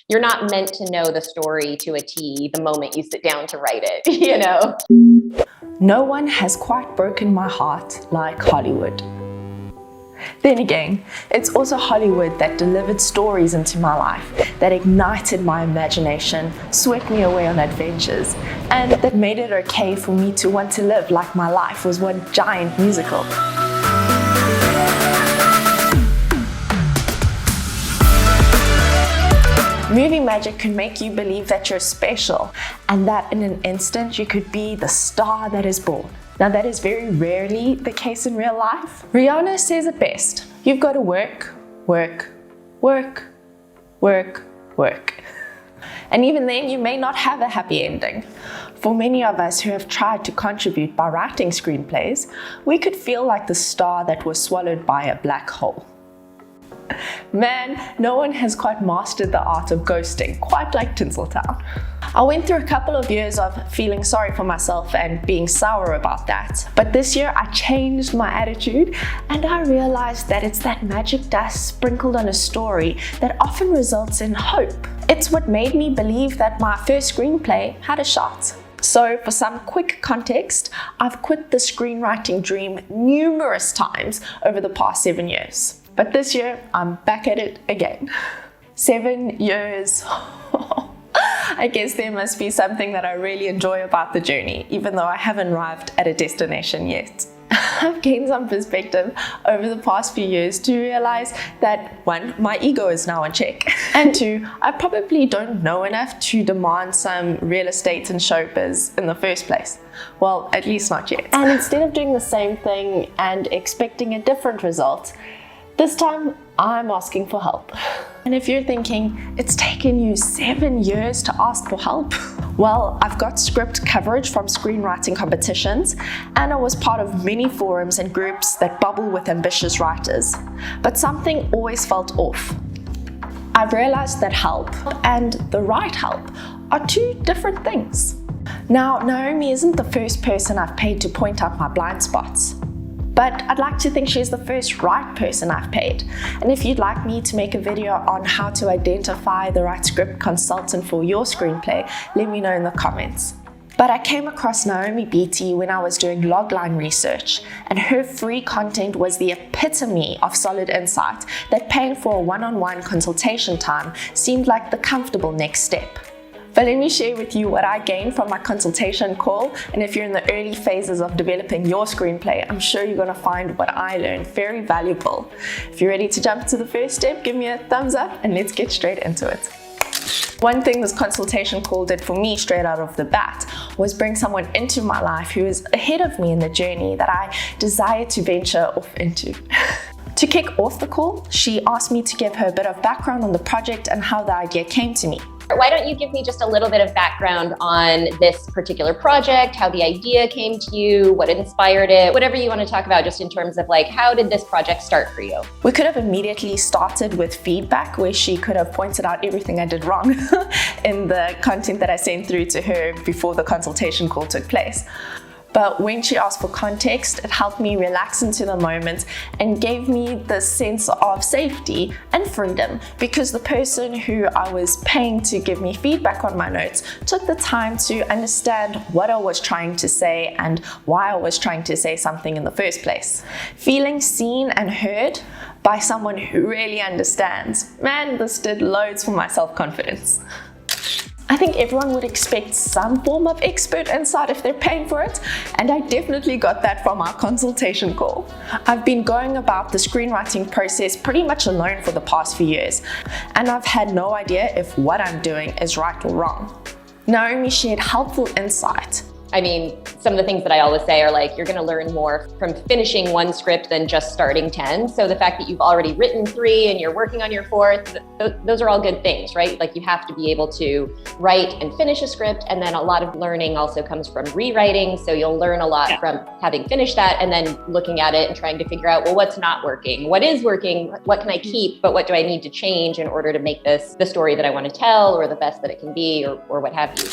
You're not meant to know the story to a T the moment you sit down to write it, you know? No one has quite broken my heart like Hollywood. Then again, it's also Hollywood that delivered stories into my life, that ignited my imagination, swept me away on adventures, and that made it okay for me to want to live like my life was one giant musical. Movie magic can make you believe that you're special and that in an instant you could be the star that is born. Now that is very rarely the case in real life. Rihanna says it best. You've got to work, work, work, work, work. And even then you may not have a happy ending. For many of us who have tried to contribute by writing screenplays, we could feel like the star that was swallowed by a black hole. Man, no one has quite mastered the art of ghosting, quite like Tinseltown. I went through a couple of years of feeling sorry for myself and being sour about that. But this year I changed my attitude and I realized that it's that magic dust sprinkled on a story that often results in hope. It's what made me believe that my first screenplay had a shot. So for some quick context, I've quit the screenwriting dream numerous times over the past 7 years. But this year, I'm back at it again. 7 years. I guess there must be something that I really enjoy about the journey, even though I haven't arrived at a destination yet. I've gained some perspective over the past few years to realize that 1, my ego is now in check, and 2, I probably don't know enough to demand some real estate and showbiz in the first place. Well, at least not yet. And instead of doing the same thing and expecting a different result, this time, I'm asking for help. And if you're thinking, it's taken you 7 years to ask for help, well, I've got script coverage from screenwriting competitions, and I was part of many forums and groups that bubble with ambitious writers. But something always felt off. I've realized that help and the right help are 2 different things. Now, Naomi isn't the first person I've paid to point out my blind spots. But I'd like to think she's the first right person I've paid. And if you'd like me to make a video on how to identify the right script consultant for your screenplay, let me know in the comments. But I came across Naomi Beaty when I was doing logline research, and her free content was the epitome of solid insight that paying for a one-on-one consultation time seemed like the comfortable next step. But let me share with you what I gained from my consultation call, and if you're in the early phases of developing your screenplay, I'm sure you're going to find what I learned very valuable. If you're ready to jump to the first step, give me a thumbs up and let's get straight into it. One thing this consultation call did for me straight out of the bat was bring someone into my life who is ahead of me in the journey that I desire to venture off into. To kick off the call, she asked me to give her a bit of background on the project and how the idea came to me. Why don't you give me just a little bit of background on this particular project, how the idea came to you, what inspired it, whatever you want to talk about, just in terms of like, how did this project start for you? We could have immediately started with feedback where she could have pointed out everything I did wrong in the content that I sent through to her before the consultation call took place. But when she asked for context, it helped me relax into the moment and gave me the sense of safety and freedom because the person who I was paying to give me feedback on my notes took the time to understand what I was trying to say and why I was trying to say something in the first place. Feeling seen and heard by someone who really understands, man, this did loads for my self-confidence. I think everyone would expect some form of expert insight if they're paying for it, and I definitely got that from our consultation call. I've been going about the screenwriting process pretty much alone for the past few years, and I've had no idea if what I'm doing is right or wrong. Naomi shared helpful insight. I mean, some of the things that I always say are like, you're going to learn more from finishing 1 script than just starting 10. So the fact that you've already written 3 and you're working on your 4th, those are all good things, right? Like you have to be able to write and finish a script. And then a lot of learning also comes from rewriting. So you'll learn a lot from having finished that and then looking at it and trying to figure out, well, what's not working? What is working? What can I keep? But what do I need to change in order to make this the story that I want to tell or the best that it can be or what have you?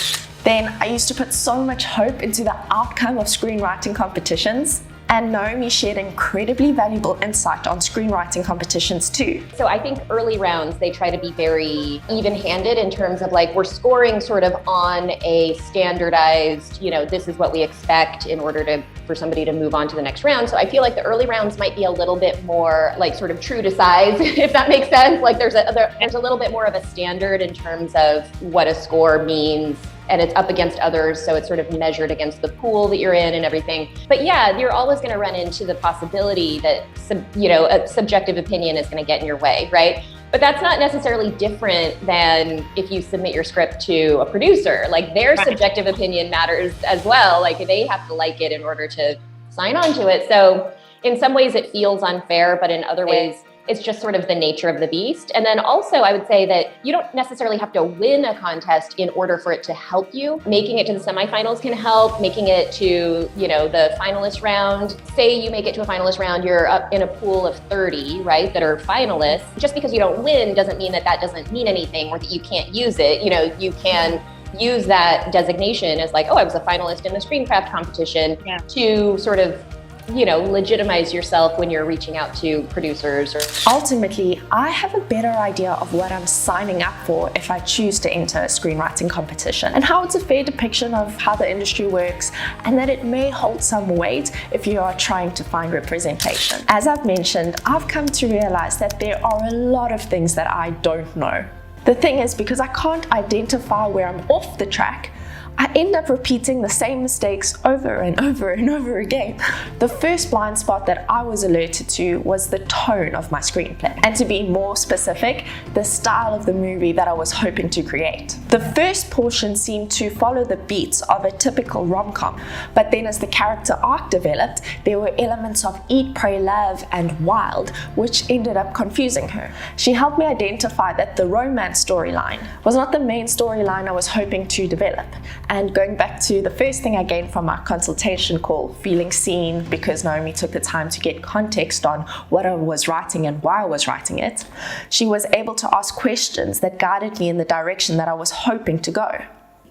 Then I used to put so much hope into the outcome of screenwriting competitions, And Naomi shared incredibly valuable insight on screenwriting competitions too. So I think early rounds, they try to be very even-handed in terms of like, we're scoring sort of on a standardized, this is what we expect in order for somebody to move on to the next round. So I feel like the early rounds might be a little bit more like sort of true to size, if that makes sense. Like there's a little bit more of a standard in terms of what a score means, and it's up against others, so it's sort of measured against the pool that you're in and everything. But yeah, you're always going to run into the possibility that a subjective opinion is going to get in your way, right? But that's not necessarily different than if you submit your script to a producer. Like their subjective opinion matters as well. Like they have to like it in order to sign on to it. So in some ways it feels unfair, but in other ways it's just sort of the nature of the beast. And then also I would say that you don't necessarily have to win a contest in order for it to help you. Making it to the semifinals can help, making it to, the finalist round. Say you make it to a finalist round, you're up in a pool of 30, right, that are finalists. Just because you don't win doesn't mean that doesn't mean anything or that you can't use it. You can use that designation as like, oh, I was a finalist in the Screencraft competition to sort of legitimize yourself when you're reaching out to producers. Ultimately, I have a better idea of what I'm signing up for if I choose to enter a screenwriting competition, and how it's a fair depiction of how the industry works, and that it may hold some weight if you are trying to find representation. As I've mentioned, I've come to realize that there are a lot of things that I don't know. The thing is, because I can't identify where I'm off the track, I end up repeating the same mistakes over and over and over again. The first blind spot that I was alerted to was the tone of my screenplay. And to be more specific, the style of the movie that I was hoping to create. The first portion seemed to follow the beats of a typical rom-com, but then as the character arc developed, there were elements of eat, pray, love, and wild, which ended up confusing her. She helped me identify that the romance storyline was not the main storyline I was hoping to develop. And going back to the first thing I gained from our consultation call, feeling seen, because Naomi took the time to get context on what I was writing and why I was writing it, she was able to ask questions that guided me in the direction that I was hoping to go.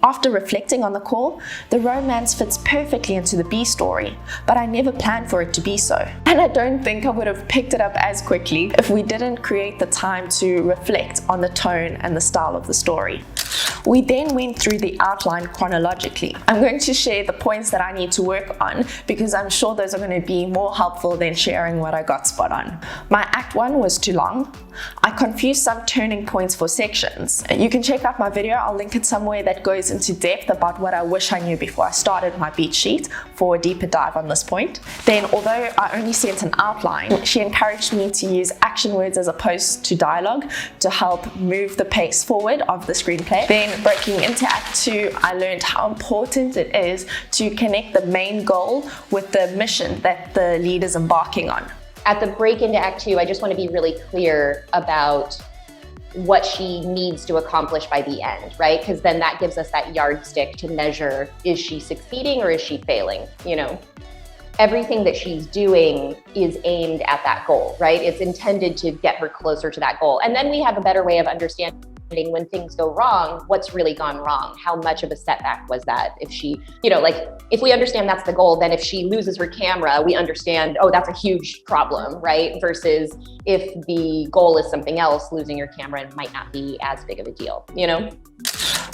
After reflecting on the call, the romance fits perfectly into the B story, but I never planned for it to be so. And I don't think I would have picked it up as quickly if we didn't create the time to reflect on the tone and the style of the story. We then went through the outline chronologically. I'm going to share the points that I need to work on because I'm sure those are going to be more helpful than sharing what I got spot on. My Act 1 was too long. I confused some turning points for sections. You can check out my video, I'll link it somewhere, that goes into depth about what I wish I knew before I started my beat sheet for a deeper dive on this point. Then, although I only sent an outline, she encouraged me to use action words as opposed to dialogue to help move the pace forward of the screenplay. Then breaking into Act 2, I learned how important it is to connect the main goal with the mission that the lead is embarking on. At the break into Act 2, I just want to be really clear about what she needs to accomplish by the end, right? Because then that gives us that yardstick to measure, is she succeeding or is she failing? Everything that she's doing is aimed at that goal, right? It's intended to get her closer to that goal. And then we have a better way of understanding when things go wrong, what's really gone wrong? How much of a setback was that? If she, if we understand that's the goal, then if she loses her camera, we understand, oh, that's a huge problem, right? Versus if the goal is something else, losing your camera might not be as big of a deal,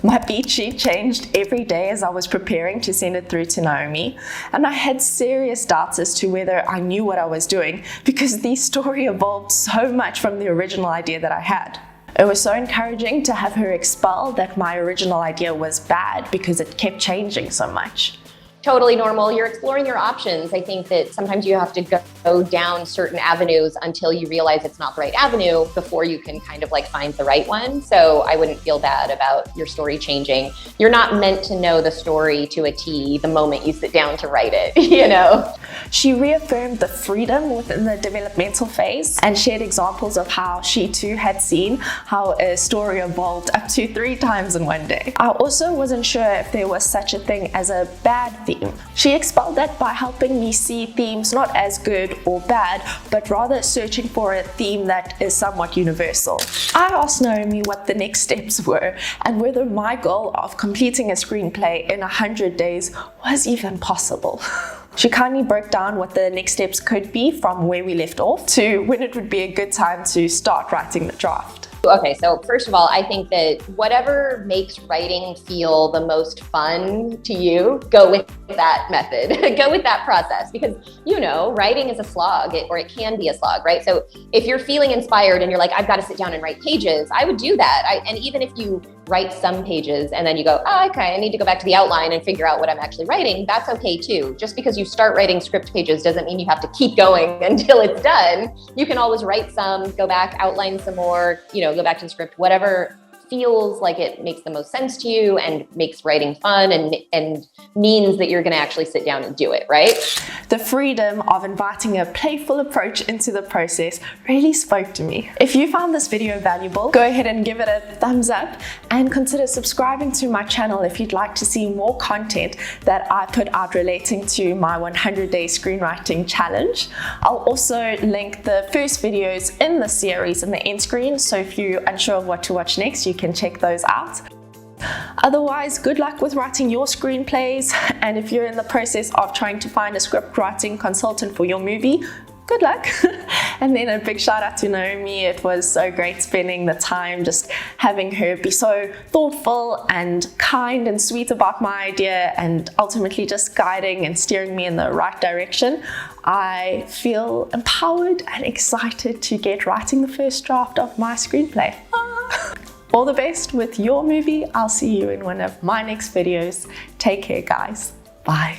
My beat sheet changed every day as I was preparing to send it through to Naomi, and I had serious doubts as to whether I knew what I was doing because the story evolved so much from the original idea that I had. It was so encouraging to have her expel that my original idea was bad because it kept changing so much. Totally normal. You're exploring your options. I think that sometimes you have to go down certain avenues until you realize it's not the right avenue before you can kind of find the right one. So I wouldn't feel bad about your story changing. You're not meant to know the story to a T the moment you sit down to write it, She reaffirmed the freedom within the developmental phase and shared examples of how she too had seen how a story evolved up to 3 times in one day. I also wasn't sure if there was such a thing as a bad theme. She expelled that by helping me see themes not as good or bad, but rather searching for a theme that is somewhat universal. I asked Naomi what the next steps were and whether my goal of completing a screenplay in 100 days was even possible. She kindly broke down what the next steps could be from where we left off to when it would be a good time to start writing the draft. Okay, so first of all, I think that whatever makes writing feel the most fun to you, go with that method, go with that process, because writing is a slog, or it can be a slog, right? So if you're feeling inspired and you're like, I've got to sit down and write pages, I would do that. And even if you write some pages and then you go, oh, okay, I need to go back to the outline and figure out what I'm actually writing, that's okay too. Just because you start writing script pages doesn't mean you have to keep going until it's done. You can always write some, go back, outline some more, go back to the script, whatever feels like it makes the most sense to you and makes writing fun and means that you're going to actually sit down and do it, right? The freedom of inviting a playful approach into the process really spoke to me. If you found this video valuable, go ahead and give it a thumbs up and consider subscribing to my channel if you'd like to see more content that I put out relating to my 100-day screenwriting challenge. I'll also link the first videos in the series in the end screen, so if you're unsure of what to watch next, you can check those out. Otherwise, good luck with writing your screenplays, and if you're in the process of trying to find a script writing consultant for your movie, good luck. And then a big shout out to Naomi. It was so great spending the time just having her be so thoughtful and kind and sweet about my idea, and ultimately just guiding and steering me in the right direction. I feel empowered and excited to get writing the first draft of my screenplay. All the best with your movie. I'll see you in one of my next videos. Take care, guys. Bye.